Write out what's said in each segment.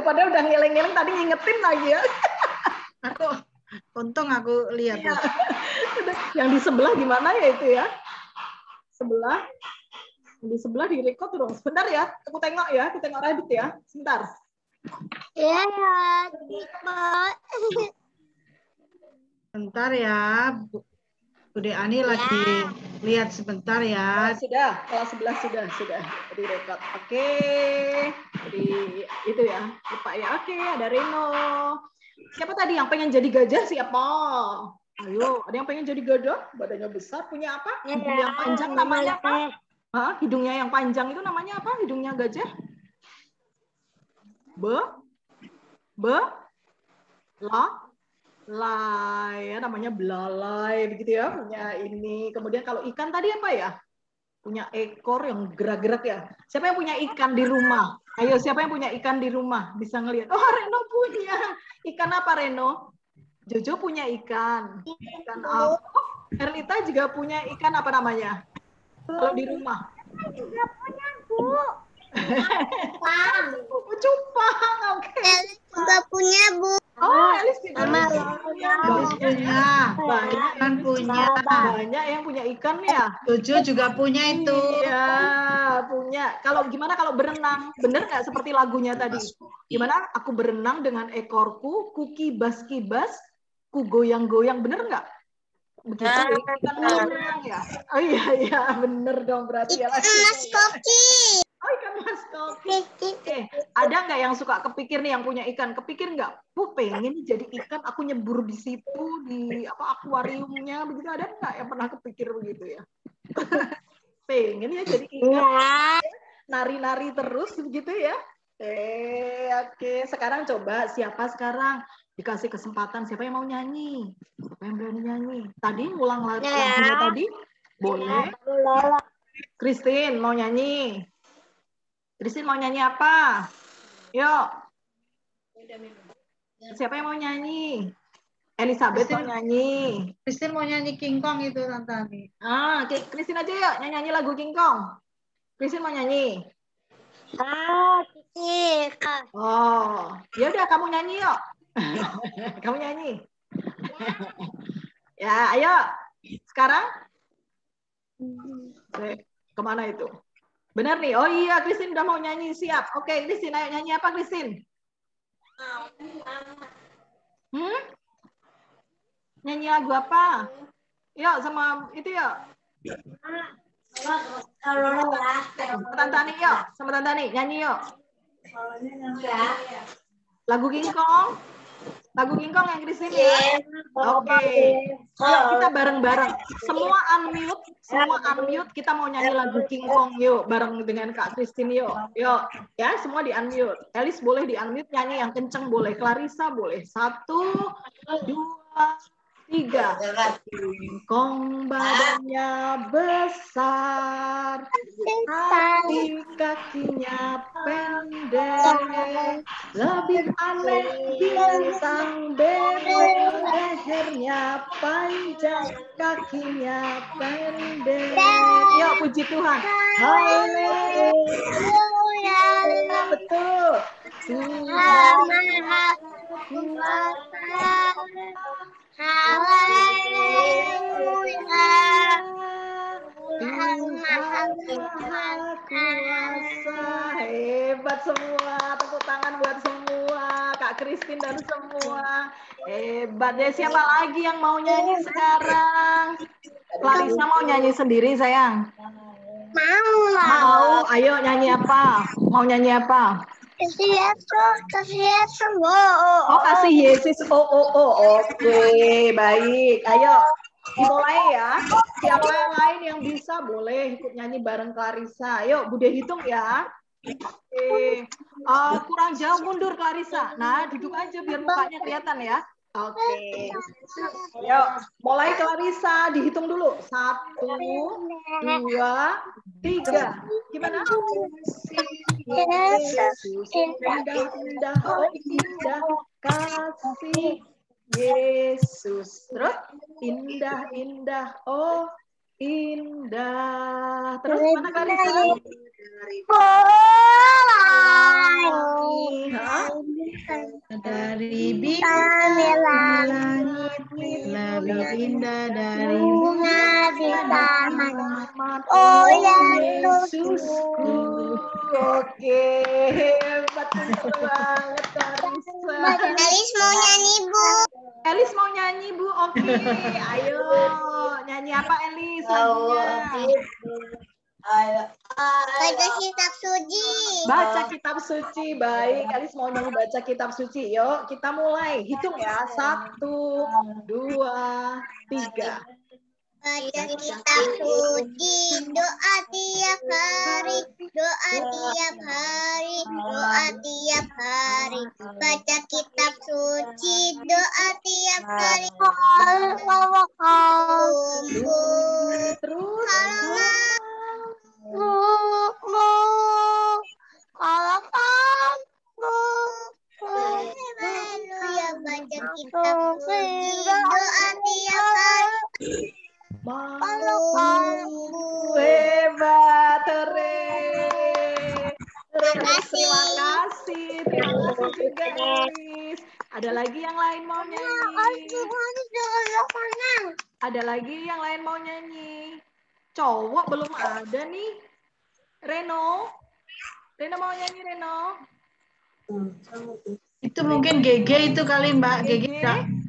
Padahal udah ngeleng-ngeleng tadi ngingetin lagi ya. Untung aku lihat. Ya. Yang di sebelah gimana ya itu ya? Di sebelah di record dong. Sebentar ya, aku tengok Radit ya. Sebentar. Iya, Bentar ya, Bude Ani lagi lihat sebentar ya. Sudah, kelas 11 sudah di record. Oke. Jadi itu ya, lupa ya. Oke, ada Reno. Siapa tadi yang pengen jadi gajah? Siapa? Ayo, ada yang pengen jadi gajah? Badannya besar, punya apa? Hidung yang panjang namanya apa? Hah? Hidungnya yang panjang itu namanya apa? Hidungnya gajah? Lai ya, namanya belalai begitu ya, punya ini. Kemudian kalau ikan tadi apa ya? Punya ekor yang gerak-gerak ya. Siapa yang punya ikan di rumah? Ayo, siapa yang punya ikan di rumah? Bisa ngelihat. Oh, Reno punya. Ikan apa, Reno? Jojo punya ikan. Ikan apa? Oh, Erlita juga punya ikan apa namanya? Kalau di rumah. juga punya, Bu. Cupang. Oke. Elis juga punya, Bu. Oh, Elis juga punya. Banyak yang punya ikan ya. Jojo juga punya itu. Iya, punya. Kalau gimana kalau berenang? Bener nggak seperti lagunya tadi? Gimana? Aku berenang dengan ekorku, ku kibas-kibas, ku goyang-goyang. Bener nggak? Begitu ikan berenang ya. Oh iya, bener dong berarti ya. Mas Koki. Oh, ikan mas koki. Oke, ada nggak yang suka kepikir nih yang punya ikan? Kepikir nggak? Pengen jadi ikan, aku nyebur di situ di apa akuariumnya begitu. Ada nggak yang pernah kepikir begitu ya? Pengen ya jadi ikan, nari-nari terus begitu ya? Oke. Sekarang coba siapa sekarang dikasih kesempatan? Siapa yang mau nyanyi? Siapa yang berani nyanyi? Tadi ngulang lagunya tadi? Boleh. Christine mau nyanyi? Christine mau nyanyi apa? Yuk. Siapa yang mau nyanyi? Elizabeth mau nyanyi. Christine mau nyanyi King Kong itu Tante. Christine aja yuk nyanyi lagu King Kong. Christine mau nyanyi. Oh, ya udah kamu nyanyi yuk. Kamu nyanyi. Ya, ayo. Sekarang. Kemana itu? Benar nih. Oh iya, Christine udah mau nyanyi. Siap. Oke, Christine, ayo nyanyi apa, Christine? Nyanyi lagu apa? Yuk, sama itu yuk. Sama Tante Ani yuk. Sama Tante Ani, nyanyi yuk. Lagu King Kong. Lagu King Kong yang Christine ya. Oke. Yuk, kita bareng-bareng. Semua unmute. Kita mau nyanyi lagu King Kong yuk. Bareng dengan Kak Christine yuk. Yuk. Ya, semua di unmute. Elis boleh di unmute, nyanyi yang kenceng boleh. Clarissa boleh. 1, 2, 3. King Kong badannya besar, tapi kakinya pendek. Lebih aneh bintang bebek, lehernya panjang, kakinya pendek. Yuk puji Tuhan. Haleluya. Betul. Tuhan Maha Kuasa. Haleluya. Tuhan Maha Kuasa. Hebat semua. Tepuk tangan buat semua. Kak Christine dan semua. Hebat ya. Siapa lagi yang mau nyanyi sekarang? Clarissa mau nyanyi sendiri sayang? Mau. Ayo nyanyi apa? Mau nyanyi apa? Kasih Yesus. Oh, kasih Yesus. Oke, baik. Ayo, dimulai ya. Siapa yang lain yang bisa boleh ikut nyanyi bareng Clarissa. Ayo, Bude hitung ya. Oke. Kurang jauh mundur Clarissa. Nah, duduk aja biar mukanya kelihatan ya. Oke. Yuk, mulai Clarissa. Dihitung dulu. 1, 2, 3. Gimana? Yesus, indah, oh indah, kasih Yesus. Terus, indah, oh indah. Terus mana Clarissa? langit lebih indah dari bunga di taman. Oh, Oh ya, Yesusku. Oke, hebat, pinter banget Karissa. Elis mau nyanyi, Bu. Elis mau nyanyi, Bu. Oke, ayo. Nyanyi apa, Elis, lagunya? Baca kitab suci. Baca kitab suci. Baik, Elis mau nyanyi baca kitab suci. Yuk, kita mulai. Hitung ya. 1, 2, 3. Baca kitab suci, doa tiap hari, doa tiap hari, doa tiap hari. Baca kitab suci, doa tiap hari. Terus. Haleluya, baca kitab suci, doa tiap hari. Hebat, Tere. Terima Terima kasih. Terima kasih juga, Elis. Ada lagi yang lain mau nyanyi? Ada lagi yang lain mau nyanyi? Cowok belum ada nih. Reno. Reno mau nyanyi, Reno? Itu mungkin GG itu kali Mbak. GG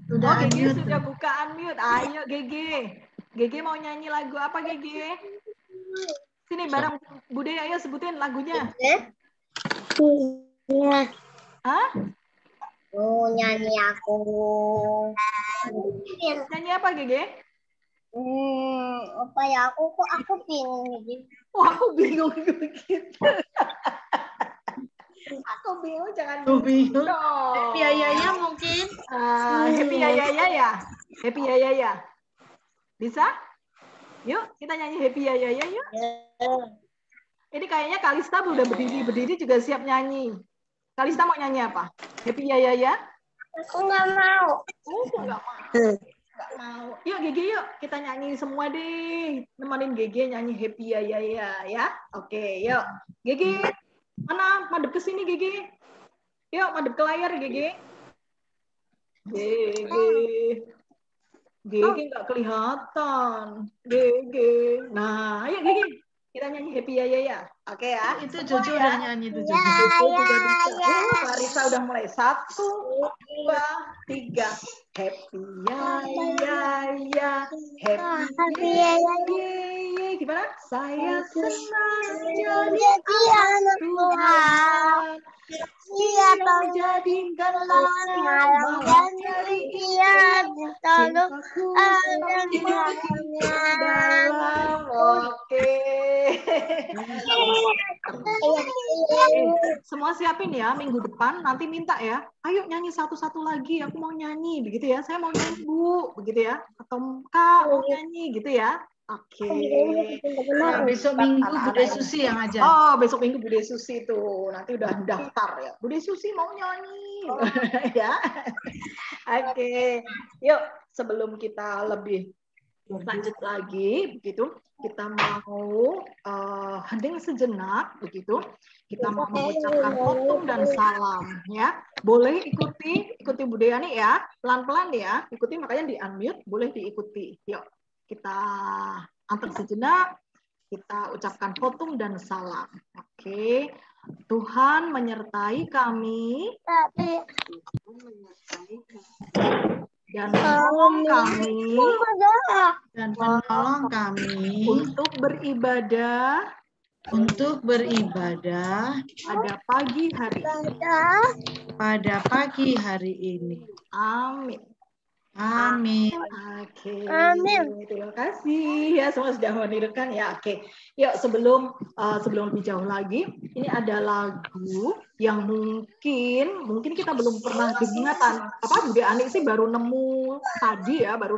udah Oh, GG unmute. sudah buka unmute. Ayo, GG. GG mau nyanyi lagu apa, GG? Sini bareng Bude, ayo sebutin lagunya. Hah? Oh, nyanyi aku. Nyanyi apa, GG? Apa ya, aku bingung gitu. Oh, aku bingung begitu. Aku bingung, jangan Aku bingung. dong. Happy Ayaya mungkin. Happy Ayaya ya? Happy Ayaya. Bisa? Yuk, kita nyanyi Happy Ayaya yuk. Ini kayaknya Kalista udah berdiri juga siap nyanyi. Kalista mau nyanyi apa? Happy Ayaya? Aku nggak mau. Oh, kok nggak mau? Nggak mau. Yuk, GG yuk. Kita nyanyi semua deh. Nemenin GG nyanyi Happy Ayaya ya. Oke, yuk. GG. Mana? Madep ke sini, GG. Yuk, madep ke layar, GG. GG. GG nggak kelihatan. GG. Nah, ayo GG. Kita nyanyi Happy Ayaya. Oke ya. Itu Semua Jojo ya. udah nyanyi itu Jojo. Jojo juga bisa. Clarissa udah mulai. 1, 2, 3. Happy Ayaya. Happy Ayaya. Gimana? Saya senang jadi anak Tuhan. Siapa jadikan malam dan hari Dia selalu dalam. Oke. Semua siapin ya, minggu depan nanti minta ya. Ayo nyanyi satu-satu lagi, aku mau nyanyi begitu ya. Saya mau nyanyi Bu, begitu ya. Atau Kak mau nyanyi gitu ya. Oke. Nah, besok Minggu Bude Susi yang ajar. Oh, besok Minggu Bude Susi tuh. Nanti udah daftar ya. Bude Susi mau nyanyi. Ya. Oke. Yuk, sebelum kita lebih lanjut lagi begitu, kita mau hening sejenak begitu. Kita mau mengucapkan khotbah dan salam ya. Boleh ikuti Bude Yani ya. Pelan-pelan ya. Ikuti, makanya di unmute, boleh diikuti. Yuk. Kita antar sejenak, kita ucapkan khotbah dan salam. Oke. Tuhan menyertai kami dan menolong kami untuk beribadah pada pagi hari ini. Amin. Amin. Oke. Amin. Terima kasih ya, semua sudah menirukan ya. Oke. Yuk, sebelum lebih jauh lagi, ini ada lagu yang mungkin kita belum pernah dengar. Bude Ani sih baru nemu tadi ya, baru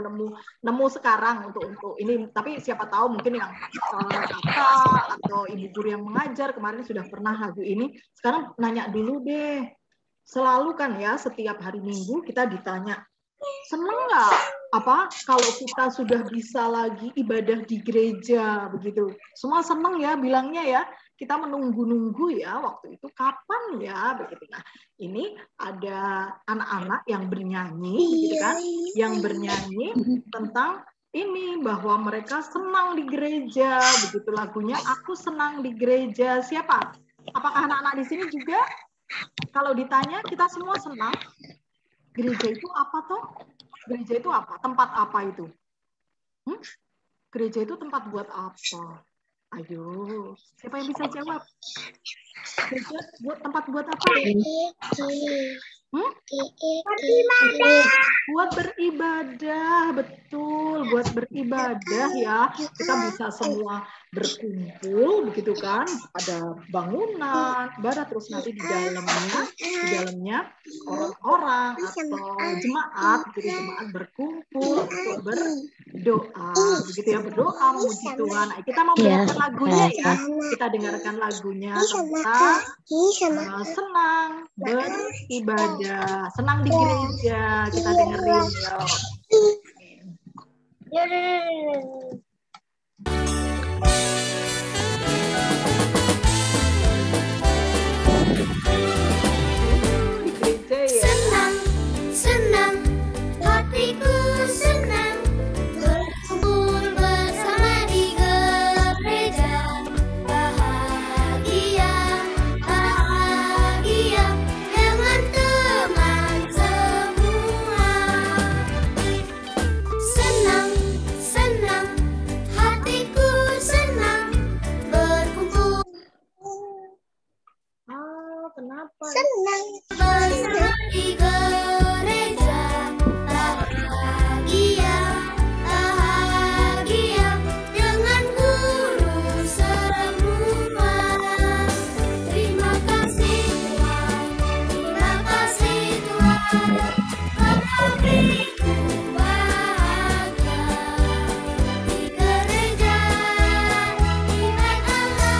nemu sekarang untuk ini. Tapi siapa tahu mungkin yang kakak atau ibu guru yang mengajar kemarin sudah pernah lagu ini. Sekarang nanya dulu deh. Selalu kan ya, setiap hari Minggu kita ditanya, seneng nggak kalau kita sudah bisa lagi ibadah di gereja begitu? Semua seneng ya bilangnya ya. kita menunggu-nunggu ya waktu itu kapan ya begitu. Nah, ini ada anak-anak yang bernyanyi begitu kan, yang bernyanyi tentang ini bahwa mereka senang di gereja begitu, lagunya Aku Senang di Gereja. Siapa? Apakah anak-anak di sini juga kalau ditanya kita semua senang? Gereja itu apa toh? Gereja itu apa? Tempat apa itu? Gereja itu tempat buat apa? Ayo, siapa yang bisa jawab? Gereja tempat buat apa? Buat beribadah, betul. Buat beribadah ya. Kita bisa semua berkumpul, begitu kan? Ada bangunan, ibadah, terus nanti di dalamnya orang-orang atau jemaat, gitu, jemaat berkumpul untuk berdoa, begitu ya, berdoa memuji Tuhan. Nah, kita mau mendengarkan lagunya ya. Kita dengarkan lagunya tentang senang beribadah, senang di gereja. Kita dengerin ya. Senang, senang, hatiku senang berkumpul bersama di gereja. Bahagia, bahagia dengan teman semua. Senang, senang, hatiku senang berkumpul. Kenapa? Senang. Bersama di gereja, bahagia, bahagia dengan guru semua. Terima kasih Tuhan, terima kasih Tuhan, hatiku bahagia di gereja, di bait Allah.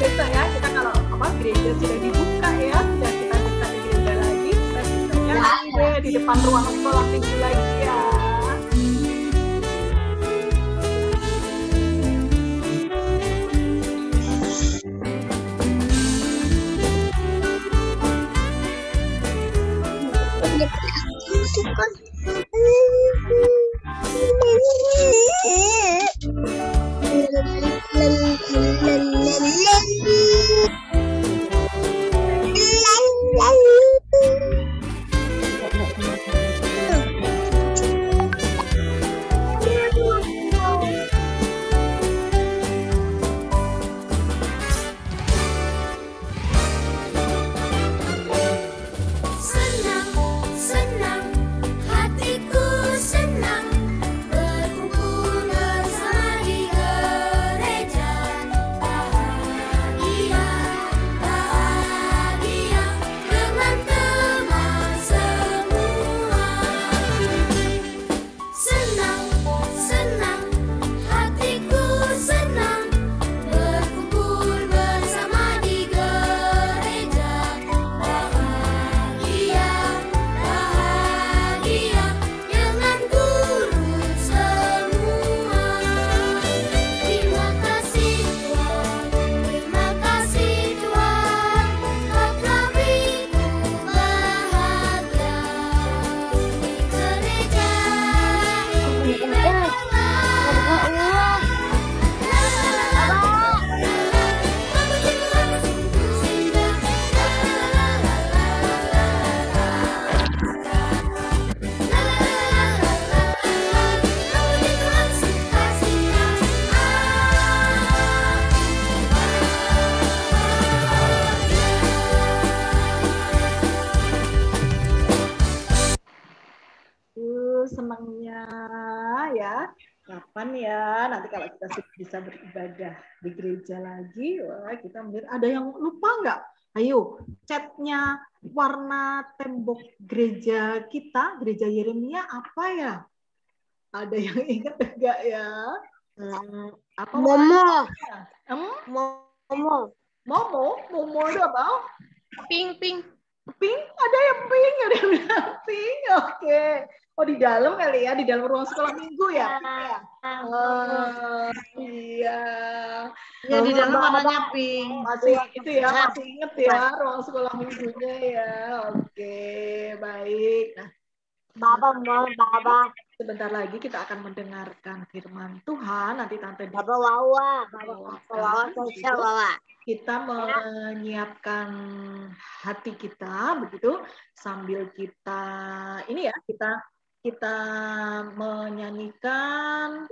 Besok ya kita kalau gereja sudah dibuka ya, sudah kita bisa di gereja lagi, kita sistemnya lagi deh di depan ruang sekolah minggu lagi ya. Senang, senang, hatiku senang berkumpul bersama di gereja. Bahagia, bahagia dengan teman semua. Senang, senang, hatiku senang berkumpul bersama di gereja. Bahagia, bahagia dengan guru semua. Terima kasih Tuhan, terima kasih Tuhan, hatiku bahagia di gereja, di bait Allah. Memuji Tuhan sungguh indah. Memuji Tuhan sukacita. Senangnya ya. Kapan ya nanti kalau kita bisa beribadah di gereja lagi? Wah, kita melihat ada yang lupa nggak Ayo, catnya warna tembok gereja kita, gereja Yeremia apa ya? Ada yang ingat enggak ya? Apa Momo. warnanya? Momo. Momo itu apa? Pink. Pink, ada yang pink, ada yang bilang pink. Oke. Oh, di dalam kali ya, di dalam ruang sekolah minggu ya? Pink ya? Oh, iya. Ya di dalam warnanya pink. Masih itu ya, masih inget ya ruang sekolah minggunya ya. Oke, baik. Nah, Baba. sebentar lagi kita akan mendengarkan firman Tuhan. Nanti Tante Dita Baba wawa. bawakan, begitu. Kita menyiapkan hati kita begitu sambil kita ini ya, kita menyanyikan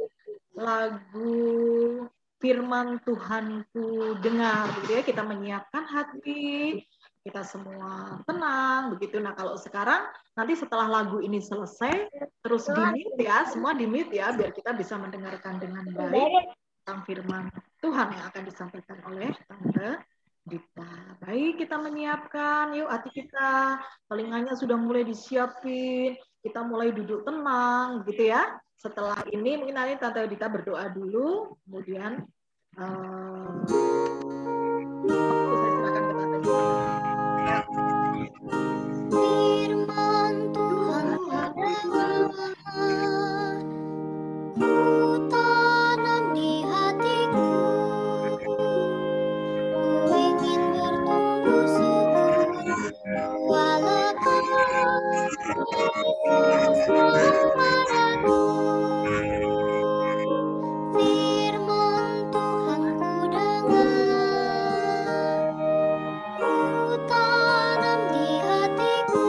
lagu firman Tuhanku dengar gitu ya. Kita menyiapkan hati, kita semua tenang begitu. Nah, kalau sekarang nanti setelah lagu ini selesai terus di-mute ya, semua di-mute ya biar kita bisa mendengarkan dengan baik tentang firman Tuhan yang akan disampaikan oleh Tante Dita. Baik, kita menyiapkan, yuk hati kita, telinganya sudah mulai disiapin, kita mulai duduk tenang gitu ya. Setelah ini mungkin nanti Tante Dita berdoa dulu, kemudian saya silakan ke Tante Dita. Firman Tuhan ku dengar, ku tanam di hatiku, ku ingin bertumbuh subur, walaupun Yesus dalam padaku. Firman Tuhan ku dengar, ku tanam di hatiku,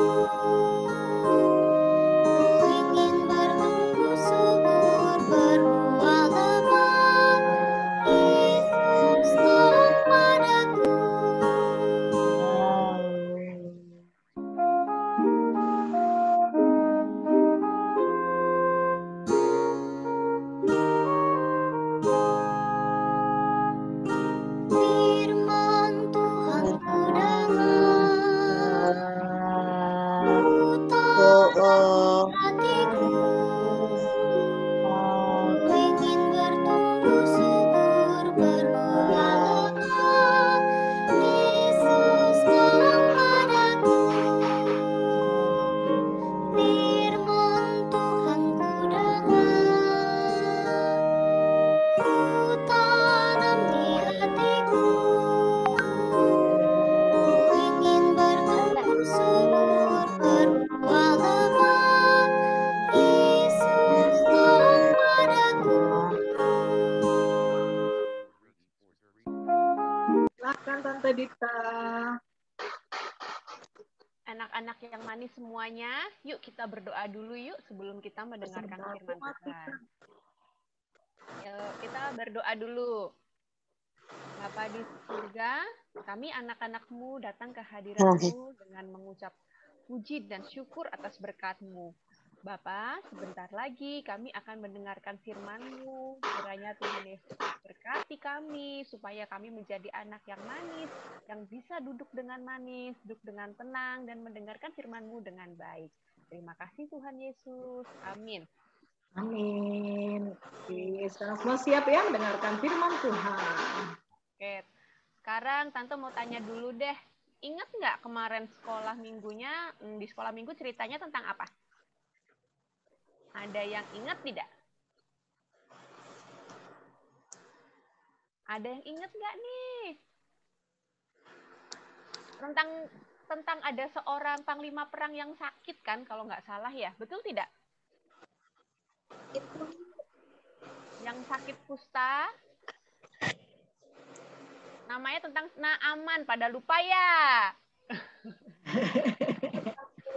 ku ingin bertumbuh subur, berbuah lebat, Yesus dalam padaku. Firman Tuhan ku dengar, ku tanam di hatiku, ku ingin bertumbuh subur, berbuah lebat, Yesus dalam padaku. Firman Tuhan ku dengar, ku tanam di hatiku, ku ingin bertumbuh subur, berbuah lebat, Yesus dalam padaku. Silakan Tante Dita. Anak-anak yang manis semuanya, yuk kita berdoa dulu yuk sebelum kita mendengarkan Sebentar, firman aku Tuhan. Yuk, kita berdoa dulu. Bapa di surga, kami anak-anak-Mu datang ke hadirat-Mu dengan mengucap puji dan syukur atas berkat-Mu. Bapa, sebentar lagi kami akan mendengarkan firman-Mu. Kiranya Tuhan Yesus berkati kami, supaya kami menjadi anak yang manis, yang bisa duduk dengan manis, duduk dengan tenang, dan mendengarkan firman-Mu dengan baik. Terima kasih Tuhan Yesus. Amin. Amin. Oke, sekarang semua siap ya mendengarkan firman Tuhan. Oke, sekarang Tante mau tanya dulu deh. Ingat nggak kemarin sekolah minggunya, di sekolah minggu ceritanya tentang apa? Ada yang ingat tidak? Ada yang ingat nggak nih? Tentang ada seorang panglima perang yang sakit kan, kalau nggak salah ya. Betul tidak? Yang sakit kusta. Namanya tentang Naaman, pada lupa ya.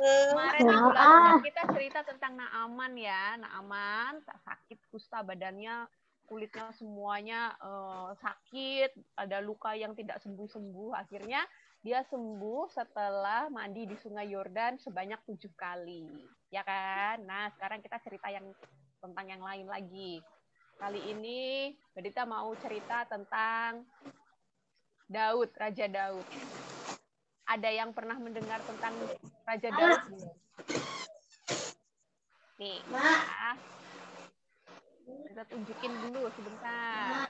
Kemarin minggu lalu kita cerita tentang Naaman ya. Naaman sakit kusta, badannya, kulitnya semuanya sakit, ada luka yang tidak sembuh-sembuh. Akhirnya dia sembuh setelah mandi di Sungai Yordan sebanyak 7 kali. Ya kan? Nah, sekarang kita cerita tentang yang lain lagi. Kali ini Bedita mau cerita tentang Daud, Raja Daud. Ada yang pernah mendengar tentang Raja Daud belum? Nih, ya. Kita tunjukin dulu sebentar.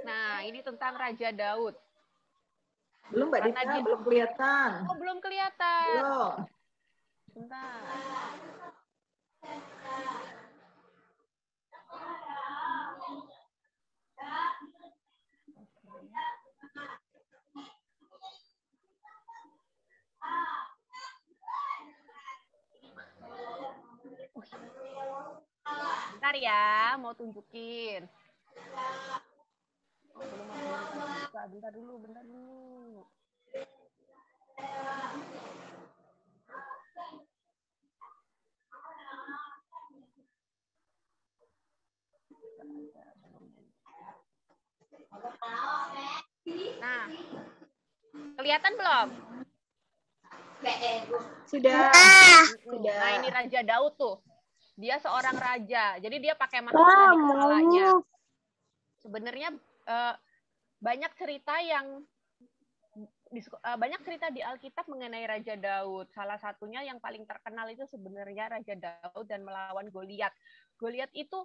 Nah, ini tentang Raja Daud. Belum Mbak Karena Dita, dia- belum kelihatan. Oh, belum kelihatan. Belum. Bentar. Bentar ya, mau tunjukin. Oh, belum buka. Bentar dulu. Nah, kelihatan belum? Sudah. Nah, ini Raja Daud tuh. Dia seorang raja. Jadi dia pakai mahkota di kepalanya. Sebenarnya banyak cerita di Alkitab mengenai Raja Daud. Salah satunya yang paling terkenal itu sebenarnya Raja Daud dan melawan Goliat. Goliat itu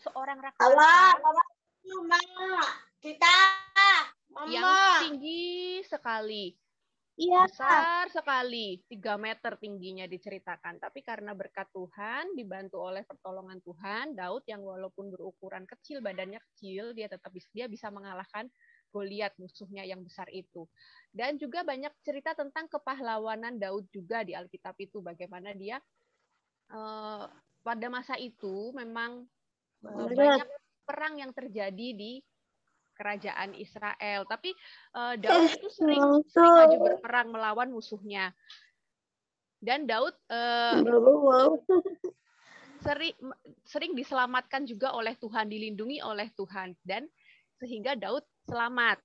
seorang raksasa yang tinggi sekali. Besar sekali, 3 meter tingginya diceritakan. Tapi karena berkat Tuhan, dibantu oleh pertolongan Tuhan, Daud yang walaupun berukuran kecil, badannya kecil, dia bisa mengalahkan Goliat, musuhnya yang besar itu. Dan juga banyak cerita tentang kepahlawanan Daud juga di Alkitab itu, bagaimana dia pada masa itu memang banyak perang yang terjadi di kerajaan Israel. Tapi Daud itu sering maju berperang melawan musuhnya. Dan Daud sering diselamatkan juga oleh Tuhan, dilindungi oleh Tuhan. Dan sehingga Daud selamat.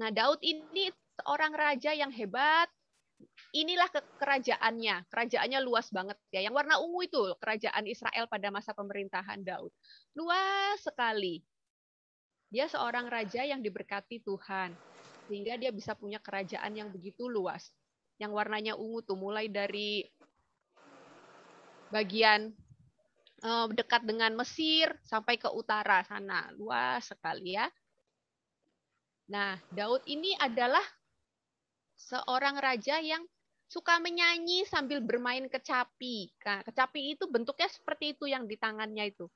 Nah, Daud ini seorang raja yang hebat. Inilah kerajaannya. Kerajaannya luas banget ya. Yang warna ungu itu kerajaan Israel pada masa pemerintahan Daud. Luas sekali. Dia seorang raja yang diberkati Tuhan, sehingga dia bisa punya kerajaan yang begitu luas. Yang warnanya ungu tuh mulai dari bagian dekat dengan Mesir sampai ke utara sana. Luas sekali ya. Nah, Daud ini adalah seorang raja yang suka menyanyi sambil bermain kecapi. Nah, kecapi itu bentuknya seperti itu yang di tangannya itu.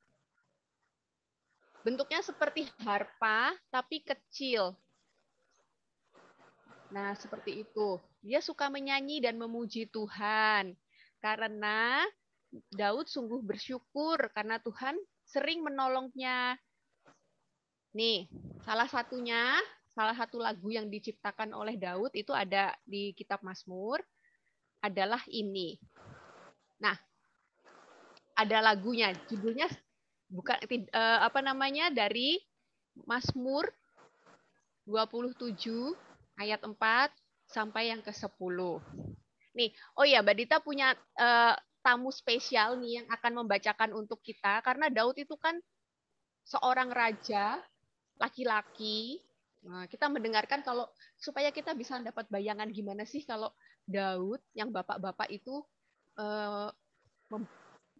Bentuknya seperti harpa, tapi kecil. Nah, seperti itu. Dia suka menyanyi dan memuji Tuhan. Karena Daud sungguh bersyukur karena Tuhan sering menolongnya. Nih, salah satu lagu yang diciptakan oleh Daud itu ada di kitab Mazmur, adalah ini. Nah, ada lagunya, judulnya dari Mazmur 27 ayat 4 sampai yang ke-10. Nih, oh ya, Mbak Dita punya tamu spesial nih yang akan membacakan untuk kita, karena Daud itu kan seorang raja laki-laki. Nah, kita mendengarkan kalau supaya kita bisa dapat bayangan gimana sih kalau Daud yang bapak-bapak itu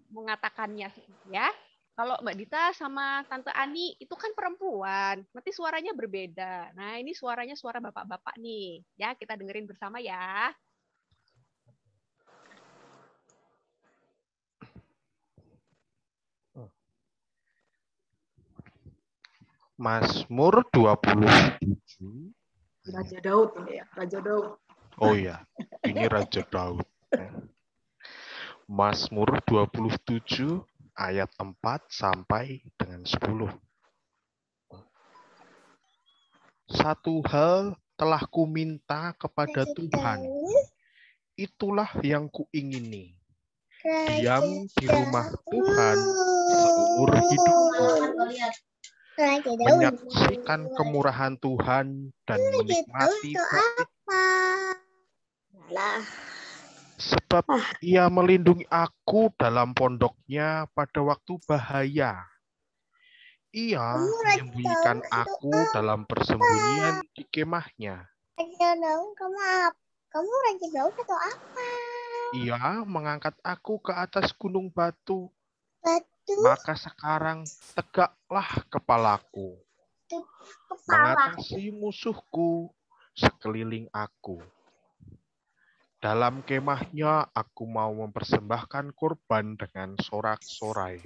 mengatakannya ya. Kalau Mbak Dita sama Tante Ani itu kan perempuan, nanti suaranya berbeda. Nah, ini suaranya suara bapak-bapak nih. Ya, kita dengerin bersama ya. Mazmur 27. Raja Daud ini ya, Raja Daud. Oh ya, ini Raja Daud. Mazmur 27 ayat 4 sampai dengan 10. Satu hal telah kuminta kepada Tuhan, itulah yang kuingini, diam di rumah Tuhan seumur hidupku, menyaksikan kemurahan Tuhan dan menikmati sebab Ia melindungi aku dalam pondoknya pada waktu bahaya. Ia menyembunyikan aku dalam persembunyian di kemahnya. Kamu rajin daun atau apa? Ia mengangkat aku ke atas gunung batu. Batu Maka sekarang tegaklah kepalaku, kepala. mengatasi musuhku sekeliling aku. Dalam kemahnya aku mau mempersembahkan kurban dengan sorak-sorai.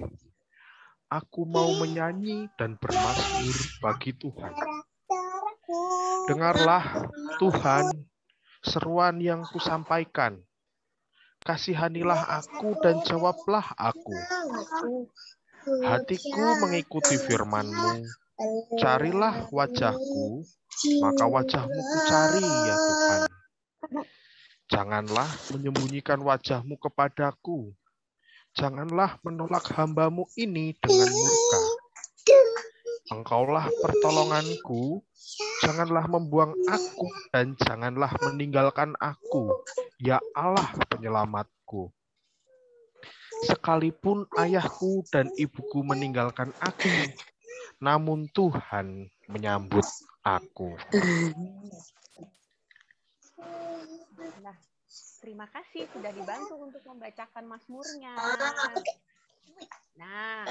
Aku mau menyanyi dan bermazmur bagi Tuhan. Dengarlah Tuhan seruan yang kusampaikan. Kasihanilah aku dan jawablah aku. Hatiku mengikuti firman-Mu. Carilah wajahku, maka wajah-Mu kucari ya Tuhan. Janganlah menyembunyikan wajah-Mu kepadaku. Janganlah menolak hamba-Mu ini dengan murka. Engkaulah pertolonganku. Janganlah membuang aku dan janganlah meninggalkan aku, ya Allah penyelamatku. Sekalipun ayahku dan ibuku meninggalkan aku, namun Tuhan menyambut aku. Nah, terima kasih sudah dibantu untuk membacakan Mazmurnya. Nah,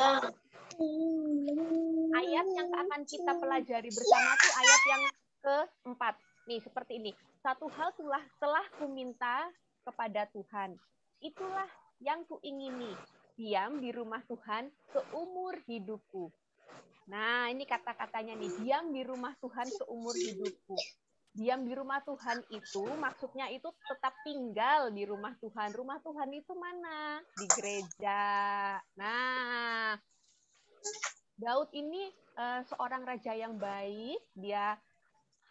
ayat yang akan kita pelajari bersama itu ayat yang keempat. Nih, seperti ini. Satu hal telah kuminta kepada Tuhan. Itulah yang kuingini. Diam di rumah Tuhan seumur hidupku. Nah, ini kata-katanya nih. Diam di rumah Tuhan seumur hidupku. Diam di rumah Tuhan itu maksudnya itu tetap tinggal di rumah Tuhan. Rumah Tuhan itu mana? Di gereja. Nah, Daud ini seorang raja yang baik. Dia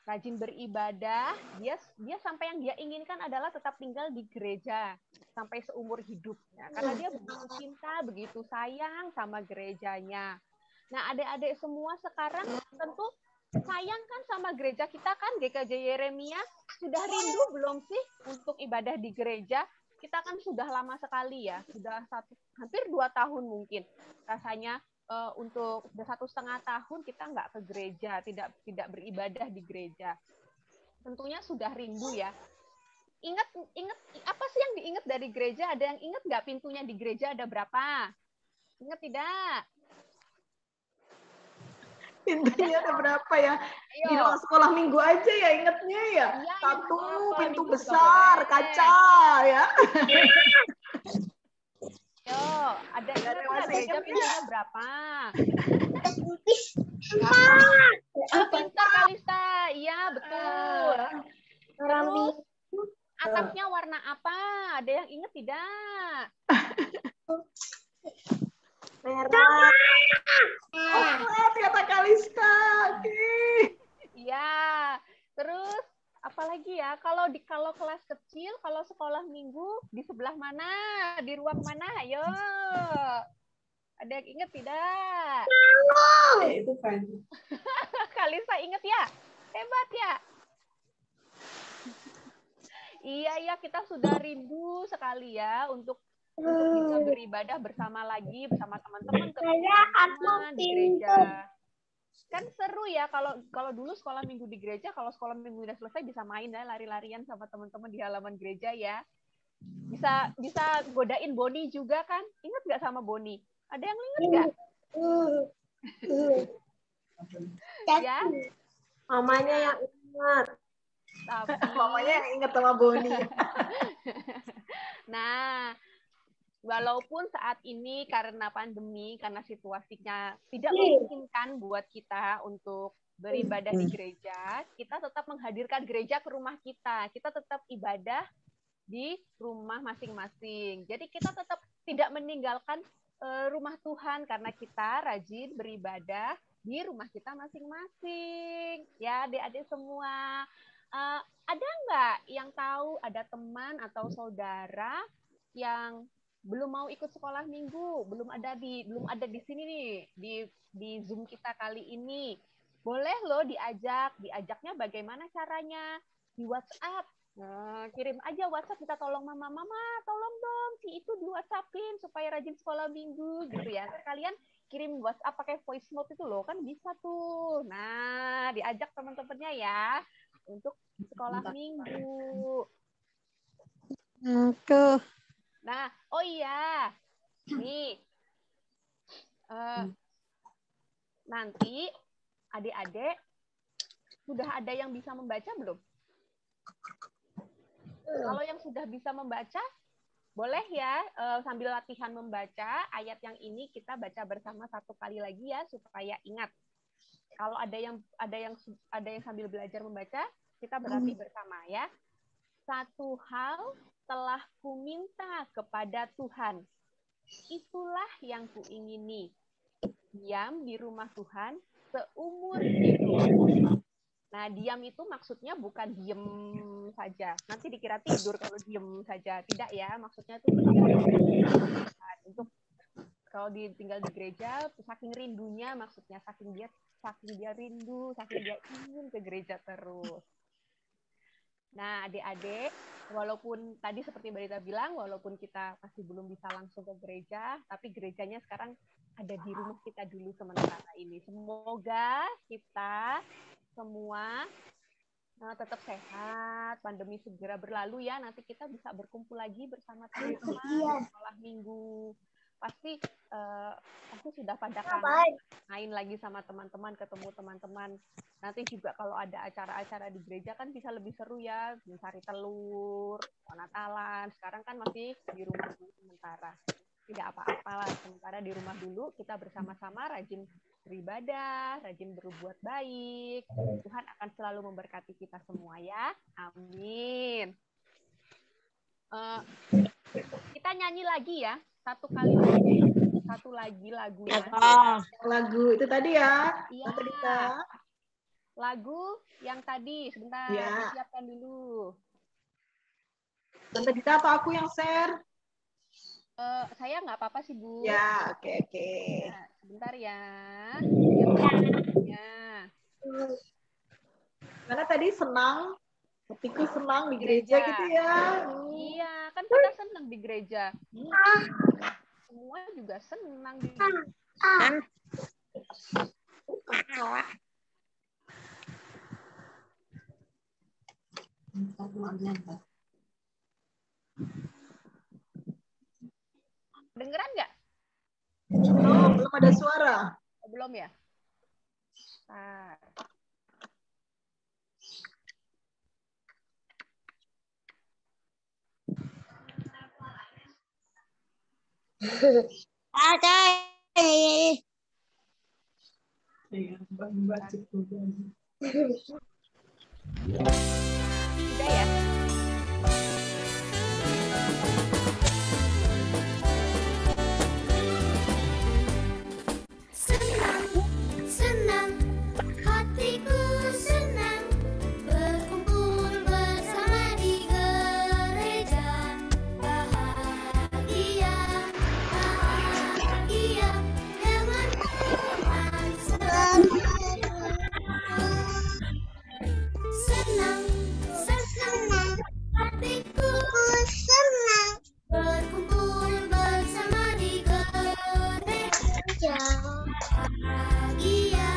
rajin beribadah. Dia sampai yang dia inginkan adalah tetap tinggal di gereja sampai seumur hidupnya. Karena dia begitu cinta, begitu sayang sama gerejanya. Nah, adik-adik semua sekarang tentu sayang kan sama gereja kita kan, GKJ Yeremia. Sudah rindu belum sih untuk ibadah di gereja? Kita kan sudah lama sekali ya, sudah hampir 2 tahun mungkin. Rasanya untuk sudah 1,5 tahun kita nggak ke gereja, tidak beribadah di gereja. Tentunya sudah rindu ya. Ingat apa sih yang diingat dari gereja? Ada yang ingat nggak pintunya di gereja ada berapa? Ingat tidak? Pintunya ada berapa ya? Ayo. Di ruang sekolah minggu aja ya ingetnya ya. Iya, Satu pintu minggu besar, juga boleh. kaca ya. Yo, ada ingat nggak gereja pintunya berapa? Pintar Kalista, iya betul. Terus atapnya warna apa? Ada yang ingat tidak? Merah. Oh, kata Kalista. Oke. Iya. Terus apalagi ya? Kalau kelas kecil, kalau sekolah minggu di sebelah mana? Di ruang mana? Ayo. Ada yang ingat tidak? Itu kan. Kalista ingat ya? Hebat ya. Iya, kita sudah rindu sekali ya untuk bisa beribadah bersama lagi bersama teman-teman semua di gereja. Kan seru ya kalau dulu sekolah minggu di gereja, kalau sekolah minggu udah selesai bisa main ya, lari-larian sama teman-teman di halaman gereja ya. Bisa godain Boni juga kan? Ingat nggak sama Boni? Ada yang ingat nggak? Ya. Mamanya yang ingat. Tapi Mamanya yang ingat sama Boni. nah, walaupun saat ini karena pandemi, karena situasinya tidak memungkinkan buat kita untuk beribadah di gereja, kita tetap menghadirkan gereja ke rumah kita. Kita tetap ibadah di rumah masing-masing. Jadi kita tetap tidak meninggalkan rumah Tuhan karena kita rajin beribadah di rumah kita masing-masing. Ya, adik-adik semua. Ada nggak yang tahu ada teman atau saudara yang belum mau ikut sekolah minggu, belum ada di sini nih di Zoom kita kali ini. Boleh loh diajaknya bagaimana caranya? Di WhatsApp. Nah, kirim aja WhatsApp, kita tolong mama, tolong dong si itu di WhatsAppin supaya rajin sekolah minggu gitu ya. Kalian kirim WhatsApp pakai voice note itu loh, kan bisa tuh. Nah, diajak teman-temannya ya untuk sekolah minggu. Tuh. Nah, oh iya, nih nanti adik-adik sudah ada yang bisa membaca belum? Kalau yang sudah bisa membaca, boleh ya sambil latihan membaca ayat yang ini kita baca bersama satu kali lagi ya supaya ingat. Kalau ada yang sambil belajar membaca, kita berarti bersama ya. Satu hal telah kuminta kepada Tuhan, itulah yang kuingini, diam di rumah Tuhan seumur hidup. Nah, diam itu maksudnya bukan diem saja. Nanti dikira tidur kalau diem saja. Tidak ya, maksudnya itu untuk kalau tinggal di gereja, saking rindunya maksudnya, saking dia rindu, saking dia ingin ke gereja terus. Nah, adik-adik, walaupun tadi seperti Mbak Rita bilang, walaupun kita masih belum bisa langsung ke gereja, tapi gerejanya sekarang ada di rumah kita dulu sementara ini. Semoga kita semua tetap sehat, pandemi segera berlalu ya, nanti kita bisa berkumpul lagi bersama teman-teman di sekolah minggu. Pasti sudah pada kangen main lagi sama teman-teman, ketemu teman-teman. Nanti juga kalau ada acara-acara di gereja kan bisa lebih seru ya, mencari telur, Natalan. Sekarang kan masih di rumah dulu sementara. Tidak apa-apa lah, sementara di rumah dulu kita bersama-sama rajin beribadah, rajin berbuat baik. Tuhan akan selalu memberkati kita semua ya. Amin. Kita nyanyi lagi ya, satu lagi lagunya. Lagu itu tadi ya. Iya. Lagu yang tadi, sebentar, ya. Siapkan dulu. Tante Dita atau aku yang share? Saya nggak apa-apa sih, Bu. Ya, oke. Nah, sebentar ya. Karena tadi senang, hatiku senang di gereja gitu ya. Iya, kan kita senang di gereja. Semua juga senang di gereja. Dengeran nggak? Belum ada suara. Belum ya? Nah. Udah ya? Senang, hatiku senang berkumpul bersama di gereja. Bahagia dengan Tuhan. Senang, hatiku senang berkumpul bersama di gereja. Bahagia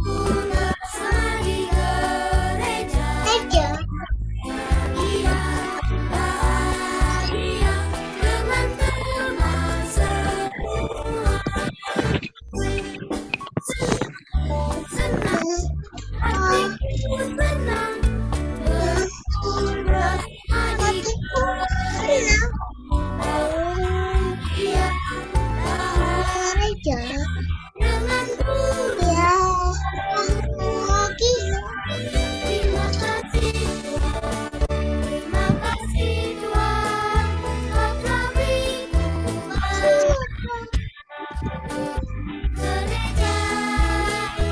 bersama di gereja. Bahagia teman-teman semua. Senang, hatiku senang, berkumpul bersama di gereja. Bahagia dengan terima kasih Tuhan, kau telah beriku gereja di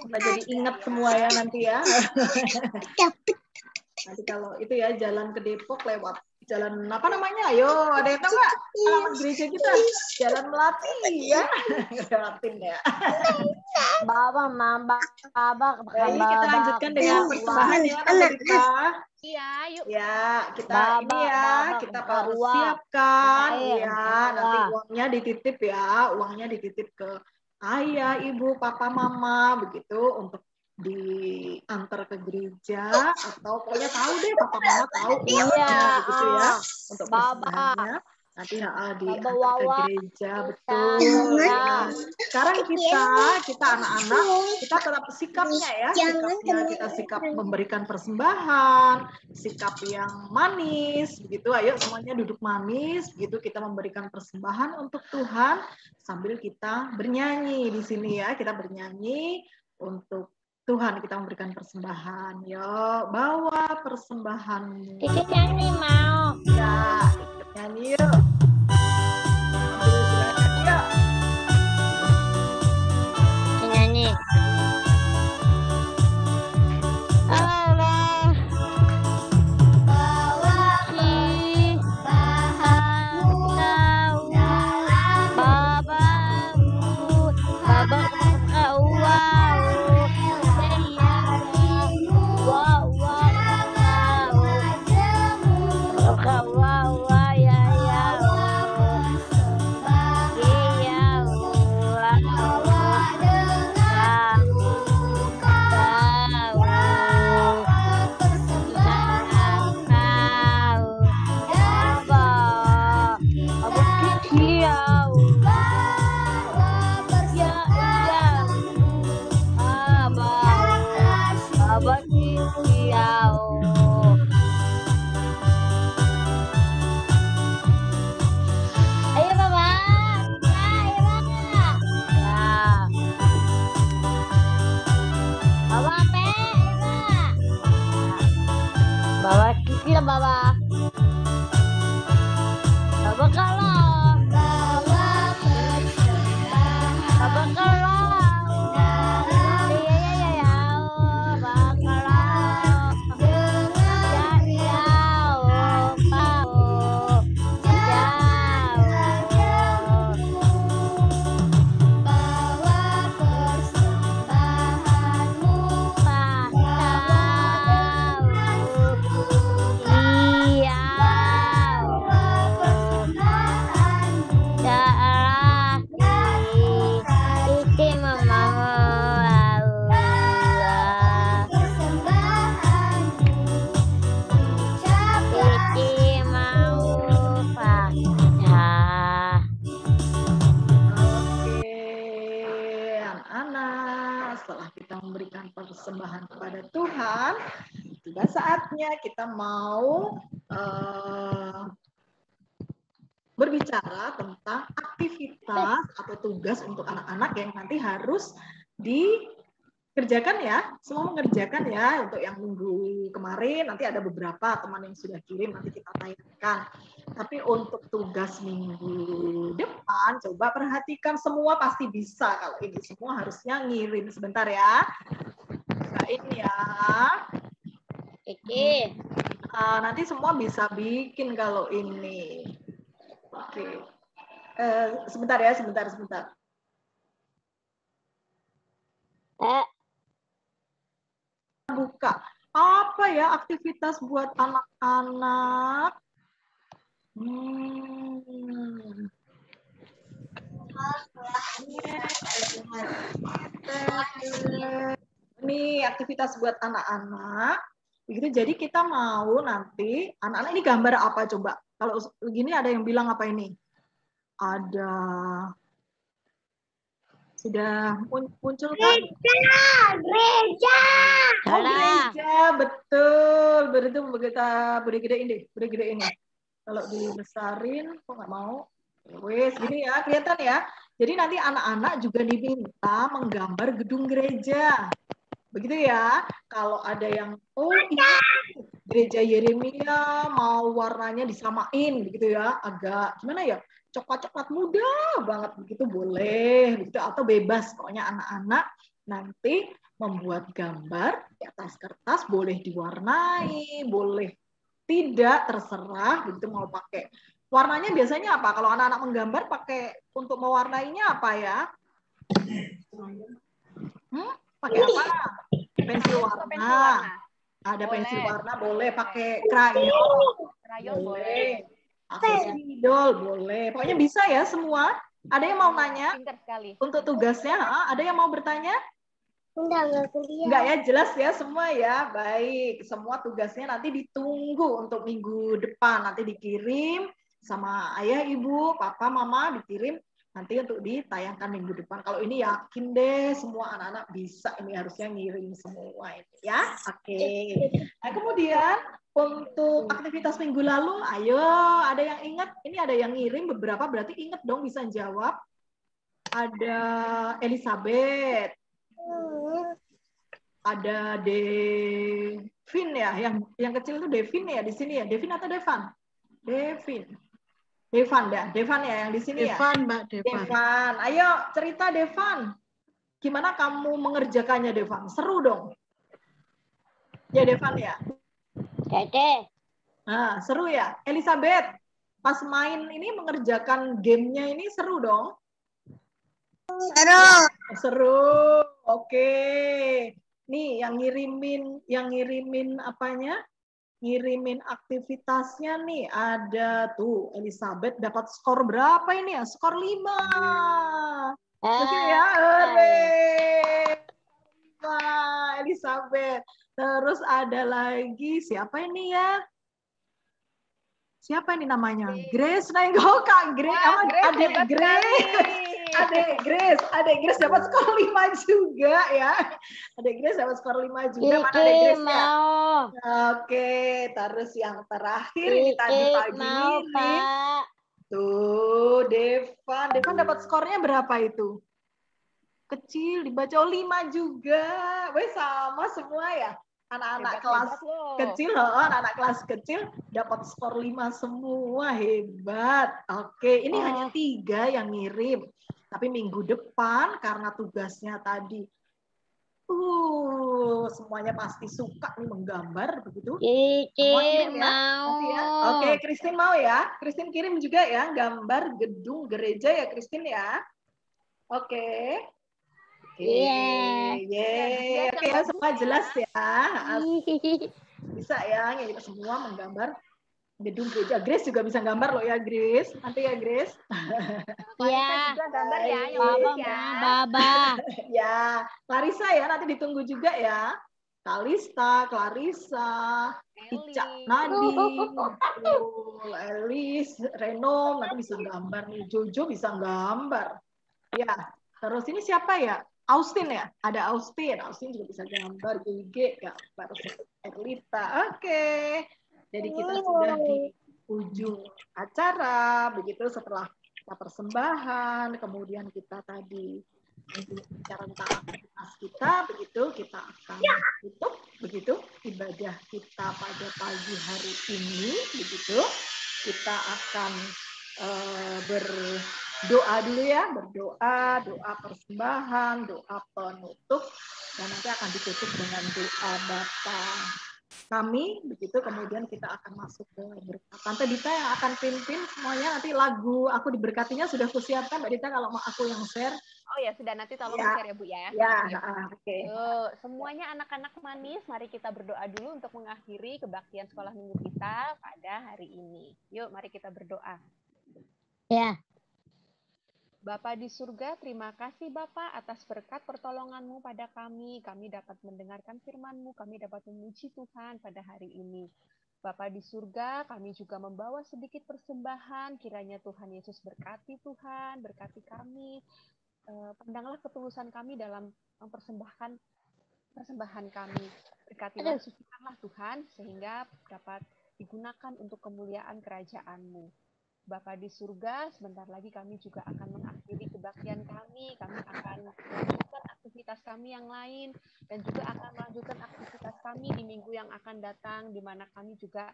Kita jadi ingat semua ya nanti ya. Nanti kalau itu ya jalan ke Depok lewat jalan apa namanya? Ayo, ada yang tahu nggak? Alamat gereja kita Jalan Melati ya. Lewatin ya. Baik, kita lanjutkan dengan persembahan ya nanti kita. Iya, yuk. Ya, kita ini ya, kita harus siapkan ya. Nanti uangnya dititip ya, uangnya dititip ke ayah, ibu, papa, mama begitu untuk diantar ke gereja atau pokoknya tahu deh papa mama tahu uangnya begitu ya untuk persembahannya nanti diantar ke gereja betul. Nah, sekarang kita anak-anak kita tetap sikapnya ya, kita sikap memberikan persembahan, sikap yang manis begitu. Ayo semuanya duduk manis begitu, kita memberikan persembahan untuk Tuhan sambil kita bernyanyi di sini ya, kita bernyanyi untuk Tuhan, kita memberikan persembahan. Yo, bawa persembahanmu. Ikut nyanyi mau. Ya, ikut nyanyi yuk. Nyanyi. Allah. persembahan kepada Tuhan, tiba saatnya kita mau berbicara tentang aktivitas atau tugas untuk anak-anak yang nanti harus Kerjakan ya, semua mengerjakan ya. Untuk yang minggu kemarin nanti ada beberapa teman yang sudah kirim, nanti kita tayangkan. Tapi untuk tugas minggu depan, coba perhatikan semua pasti bisa. Kalau ini semua harusnya ngirim. Sebentar ya. Bukain ya. Oke. Nanti semua bisa bikin kalau ini. Oke. Sebentar ya, sebentar. Buka. Apa ya aktivitas buat anak-anak? Ini aktivitas buat anak-anak. Begitu. Jadi kita mau nanti anak-anak ini gambar apa coba? Kalau begini ada yang bilang apa ini? Ada sudah muncul kan? Gereja. Oh, gereja, betul. Beri gedein deh, beri gedein ini. Kalau dibesarin, kok nggak mau? Wes, gini ya, kelihatan ya. Jadi nanti anak-anak juga diminta menggambar gedung gereja. Begitu ya. Kalau ada yang, oh ini gereja Yeremia mau warnanya disamain, begitu ya. Agak gimana ya? Coklat-coklat muda banget, begitu boleh, begitu atau bebas. Pokoknya anak-anak nanti membuat gambar di atas kertas, boleh diwarnai, boleh tidak, terserah. Begitu mau pakai warnanya biasanya apa? Kalau anak-anak menggambar pakai untuk mewarnainya apa ya? Pakai apa? Pensil warna. Ada pensil warna, boleh pakai krayon boleh. Pakai spidol boleh. Pokoknya bisa ya semua. Ada yang mau nanya? Pintar sekali. Untuk tugasnya, ada yang mau bertanya? Enggak kuliah. Enggak ya, jelas ya semua ya. Baik, semua tugasnya nanti ditunggu untuk minggu depan. Nanti dikirim sama ayah, ibu, papa, mama, dikirim nanti untuk ditayangkan minggu depan. Kalau ini yakin deh semua anak-anak bisa. Ini harusnya ngirim semua ini ya. Oke. Nah, kemudian untuk aktivitas minggu lalu, ayo ada yang ingat? Ini ada yang ngirim beberapa, berarti ingat dong bisa jawab. Ada Elizabeth. Ada Devin ya, yang kecil itu Devin ya di sini ya. Devin atau Devan? Devan ya yang di sini ya. Devan, Mbak Devan. Devan, ayo cerita Devan. Gimana kamu mengerjakannya Devan? Seru dong. Ya Devan ya. Dede. Nah, seru ya. Elizabeth, pas main ini mengerjakan gamenya ini seru dong? Seru. Oke. Nih yang ngirimin apanya? Ngirimin aktivitasnya nih ada tuh Elizabeth dapat skor berapa ini ya? Skor 5. Oke ya. Wah, Elizabeth. Terus ada lagi siapa ini ya? Siapa ini namanya? Grace Nenggoka. Adik Grace dapat skor 5 juga ya. Adik Grace dapat skor 5 juga. Mana Adik Grace ya? Oke, terus yang terakhir ini tadi pagi mau, ini. Pak. Tuh, Devan dapat skornya berapa itu? Kecil dibaca 5 juga. Weh, sama semua ya. Anak-anak kelas kecil, anak-anak kelas kecil dapat skor 5 semua, hebat. Oke, ini hanya 3 yang ngirim. Tapi minggu depan karena tugasnya tadi, semuanya pasti suka nih menggambar begitu. Semua kirim ya. Nanti ya. Oke, Christine mau ya? Christine kirim juga ya gambar gedung gereja ya, Christine ya. Oke. Oke ya, semua jelas ya. Bisa ya, kita semua menggambar gedung gereja. Grace juga bisa gambar loh ya, Grace. Nanti ya, Grace. Iya. juga gambar ya, yang Baba, bagus ya. Baba. Ya, Clarissa ya, nanti ditunggu juga ya. Kalista, Clarissa, Ica, Nadine, Elis, Reno, nanti bisa gambar nih. Jojo bisa gambar. Ya, terus ini siapa ya? Austin ya, ada Austin juga bisa gambar, Gigi gambar, Erlita. Oke, jadi kita sudah di ujung acara, begitu setelah kita persembahan, kemudian kita tadi bicara tentang aktivitas kita, begitu kita akan tutup begitu ibadah kita pada pagi hari ini, begitu kita akan berdoa dulu ya, doa persembahan, doa penutup, dan nanti akan ditutup dengan doa Bapa kami, begitu kemudian kita akan masuk ke berkat. Tante Dita yang akan pimpin semuanya, nanti lagu Aku Diberkatinya sudah kusiapkan Mbak Dita, kalau mau aku yang share. Oh ya sudah, nanti tolong Ya. share ya Bu ya. Oke. Semuanya anak-anak manis, mari kita berdoa dulu untuk mengakhiri kebaktian sekolah minggu kita pada hari ini. Yuk, mari kita berdoa. Ya. Bapa di surga, terima kasih Bapa atas berkat pertolongan-Mu pada kami. Kami dapat mendengarkan firman-Mu, kami dapat memuji Tuhan pada hari ini. Bapa di surga, kami juga membawa sedikit persembahan. Kiranya Tuhan Yesus berkati Tuhan, berkati kami. Pandanglah ketulusan kami dalam mempersembahkan persembahan kami. Berkatilah, sucikanlah Tuhan, sehingga dapat digunakan untuk kemuliaan kerajaan-Mu. Bapa di surga, sebentar lagi kami juga akan mengakhiri kebaktian kami. Kami akan melanjutkan aktivitas kami yang lain, dan juga akan melanjutkan aktivitas kami di minggu yang akan datang, di mana kami juga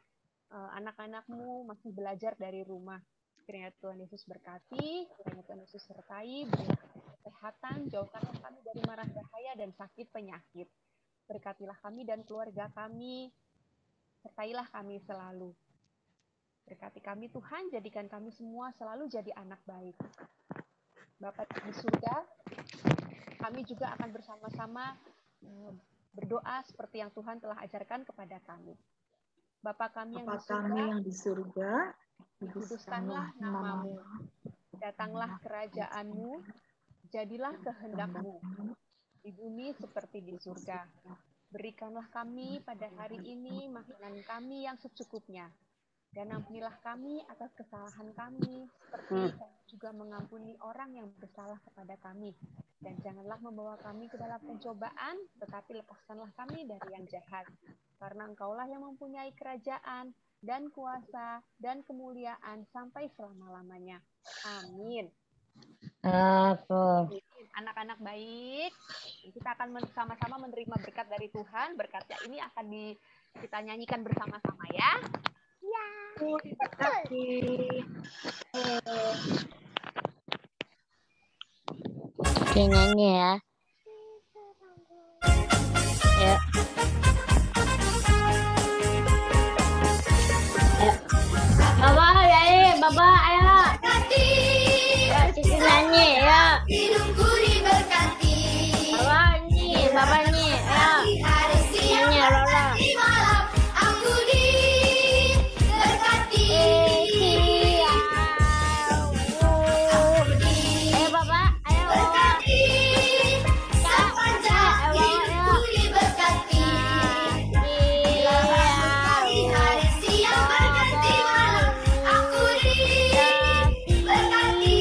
anak-anak-Mu masih belajar dari rumah. Kiranya Tuhan Yesus berkati, kiranya Tuhan Yesus sertai, berilah kesehatan, jauhkanlah kami dari mara bahaya dan sakit penyakit. Berkatilah kami dan keluarga kami, sertailah kami selalu. Berkati kami Tuhan, jadikan kami semua selalu jadi anak baik. Bapa di surga, kami juga akan bersama-sama berdoa seperti yang Tuhan telah ajarkan kepada kami. Bapa kami yang di surga, dikuduskanlah nama-Mu, datanglah kerajaan-Mu, jadilah kehendak-Mu, di bumi seperti di surga. Berikanlah kami pada hari ini makanan kami yang secukupnya, dan ampunilah kami atas kesalahan kami, seperti kami juga mengampuni orang yang bersalah kepada kami. Dan janganlah membawa kami ke dalam pencobaan, tetapi lepaskanlah kami dari yang jahat. Karena Engkaulah yang mempunyai kerajaan, dan kuasa, dan kemuliaan sampai selama-lamanya. Amin. Anak-anak baik, kita akan sama-sama menerima berkat dari Tuhan. Berkatnya ini akan kita nyanyikan bersama-sama ya. Ya. Oke, nyanyi ya. Ya. Bapak, ayo, Bapak, ayo. Ya, Cici nyanyi, ya. Hidupku diberkati. Bapak nih, ayo. Nyanyi, Rora. Malam aku diberkati. Ayo, Bapak, ayo, Bapak. Sepanjang hidupku diberkati. Pagi hari siang berganti malam aku diberkati.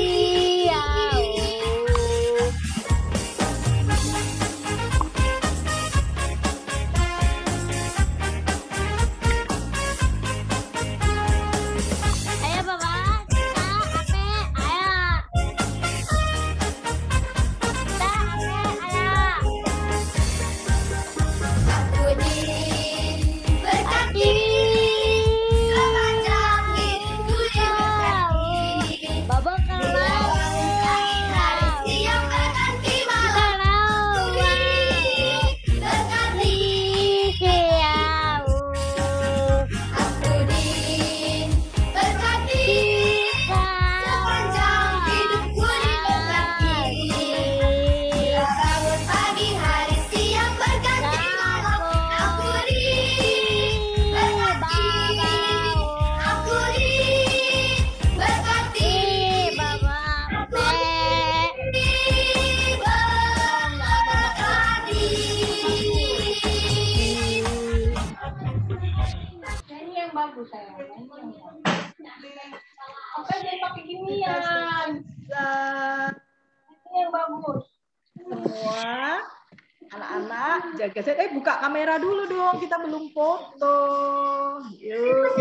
Ayo, Bapak. Kita ape, ayo. Kita ape, ayo. Aku diberkati. Sepanjang hidupku diberkati. Bapak kalau Hari siang berganti malam aku diberkati. Aku diberkati. Sepanjang hidupku diberkati. Bangun pagi hari siang berganti malam aku diberkati. Aku diberkati. Ini yang bagus saya. Apa jadi pakai ginian? Ini yang bagus. Semua anak-anak jaga saya. Buka kamera dulu dong, kita belum foto. Yuk.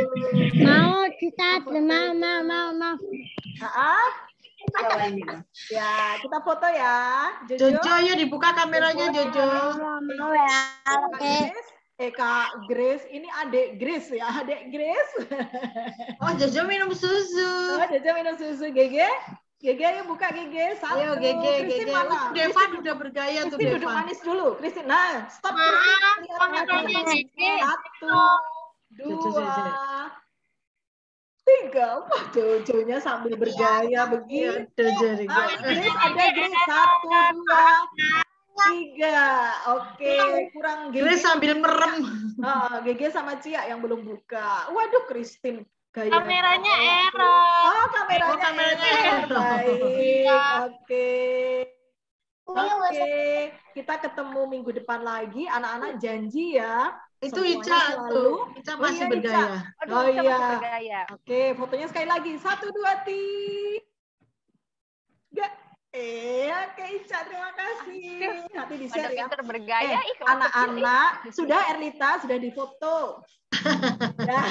Mau kita mau. Saat Ya, kita foto ya. Jojo, yuk dibuka kameranya Jojo. Mau ya. Kak Oke. Grace. Kak Grace, ini adik Grace ya, adik Grace. Oh, Jojo minum susu. Oh, Jojo minum susu. Gege, ayo buka Gege. Satu. Ayo, Gege. Christine mana? Devan udah bergaya tuh, Christine duduk Devan. manis dulu. Christine, nah, stop. kameranya Gege. 1, 2, 3. Wah, Jojonya sambil bergaya begini. Jojo. Grace, ada Grace. 1, 2, 3. Oke, kurang Gege. Grace sambil merem. Gege sama Cia yang belum buka. Waduh, Christine. Gaya. Kameranya error. Oh, kameranya error. Baik, oke. Oke, kita ketemu minggu depan lagi. Anak-anak janji ya. Itu semuanya Ica selalu. tuh. Ica masih iya, bergaya. Aduh, Oh, Ica iya. masih bergaya. Oke, fotonya sekali lagi. 1, 2, 3. Oke Ica, terima kasih. Nanti di Pada share ya. pinter bergaya. ih, kalau Anak-anak, sudah Erlita, sudah difoto. Ya.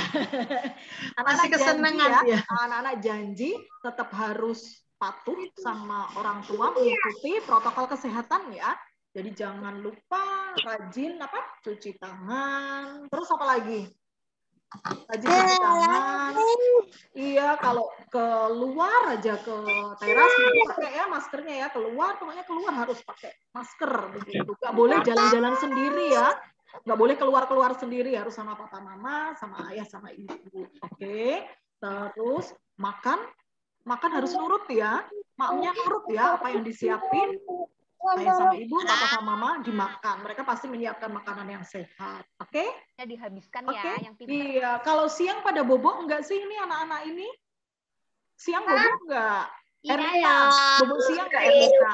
Masih kesenangan janji ya. Anak-anak janji tetap harus patuh sama orang tua, mengikuti protokol kesehatan ya. Jadi jangan lupa rajin cuci tangan. Terus apa lagi? Rajin cuci tangan. Iya, kalau keluar aja ke teras itu pakai ya maskernya ya. Pokoknya keluar harus pakai masker begitu. Gak boleh jalan-jalan sendiri ya. Nggak boleh keluar-keluar sendiri, harus sama papa mama, sama ayah, sama ibu. Oke. Terus makan harus nurut ya. Maknya nurut ya apa yang disiapin. Ayah sama ibu, papa sama mama dimakan. Mereka pasti menyiapkan makanan yang sehat. Oke? Ya dihabiskan Oke. ya yang pinter. Iya. Kalau siang pada bobok enggak sih ini anak-anak ini? Siang bobok enggak? Iya, Erlita, ya. bobok siang enggak Erlita?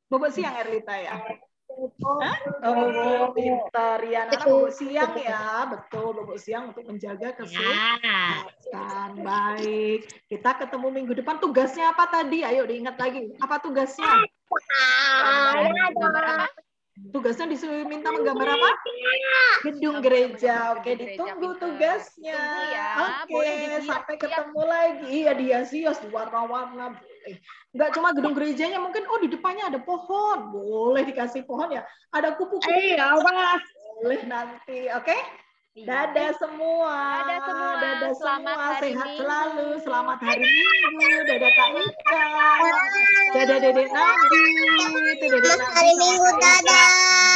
Bobok siang Erlita ya? Hah? Oh, pintar ya. Anak bobok siang ya. Betul, bobok siang untuk menjaga kesehatan. Baik. Kita ketemu minggu depan. Tugasnya apa tadi? Ayo diingat lagi. Apa tugasnya? Gambar apa? Tugasnya disuruh minta menggambar apa? Gedung gereja. Oke, Gereja, ditunggu pinter. tugasnya. Tunggu ya. Oke, Boleh dihias, sampai hias. ketemu lagi. Iya, dihias warna-warna. Boleh. Nggak cuma gedung gerejanya, mungkin di depannya ada pohon. Boleh dikasih pohon ya. Ada kupu-kupu. Iya, Mas. Boleh nanti. Oke? Iya. Dadah semua. Dadah semua. Dadah Selamat semua. hari Sehat Minggu. selalu. Selamat hari Minggu. Dadah Kak Ica. Dadah Dedek Nabi. Itu Dedek Nabi Hari sama Minggu, Kak Ica. dadah.